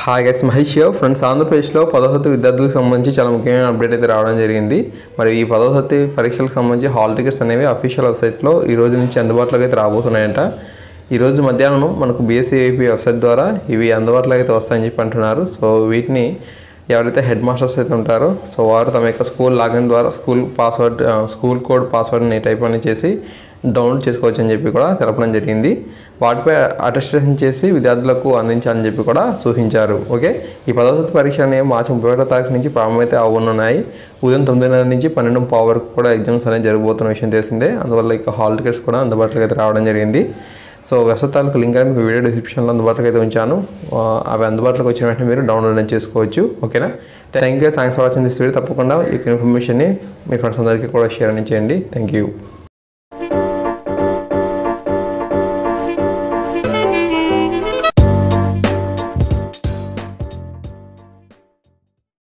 Hi guys, Mahesh friends. ఆంధ్రప్రదేశ్లో 10వ తరగతి విద్యార్థులకు సంబంధించి చాలా ముఖ్యమైన అప్డేట్ అయితే రావడం జరిగింది. మరి ఈ 10వ తరగతి పరీక్షలకు సంబంధించి హాల్ టికెట్స్ అనేవి అఫీషియల్ వెబ్సైట్లో ఈ రోజు నుంచి అందుబాటులోకి అయితే రాబోతున్నాయంట. ఈరోజు మధ్యాహ్నం మనకు బీఎస్సీఐపీ వెబ్సైట్ ద్వారా ఇవి అందుబాటులోకి అయితే వస్తాయని చెప్పి అంటున్నారు. సో వీటిని ఎవరైతే హెడ్ మాస్టర్స్ అయితే ఉంటారో సో వారు తమ యొక్క స్కూల్ లాగిన్ ద్వారా స్కూల్ కోడ్ పాస్వర్డ్ని టైప్ అని చేసి డౌన్లోడ్ చేసుకోవచ్చు అని చెప్పి కూడా తెలపడం జరిగింది. వాటిపై అటెస్టేషన్ చేసి విద్యార్థులకు అందించాలని చెప్పి కూడా సూచించారు. ఓకే, ఈ 10వ తరగతి పరీక్ష అనేవి మార్చి 31వ తారీఖు నుంచి ప్రారంభమైతే అవ్వనున్నాయి. ఉదయం 9:30 నుంచి 12:15 వరకు కూడా ఎగ్జామ్స్ అనేవి జరగబోతున్న విషయం తెలిసిందే. అందువల్ల ఇక హాల్ టికెట్స్ కూడా అందుబాటులోకి అయితే రావడం జరిగింది. సో వెబ్సైట్ తాలూకు లింక్ అనేది మీకు వీడియో డిస్క్రిప్షన్లో అందుబాటులోకి అయితే ఉంచాను. అవి అందుబాటులోకి వచ్చిన వెంటనే మీరు డౌన్లోడ్ చేసుకోవచ్చు. ఓకేనా, thanks for watching this video. తప్పకుండా ఈ ఇన్ఫర్మేషన్ని మీ ఫ్రెండ్స్ అందరికీ కూడా షేర్ చేయండి. Thank you.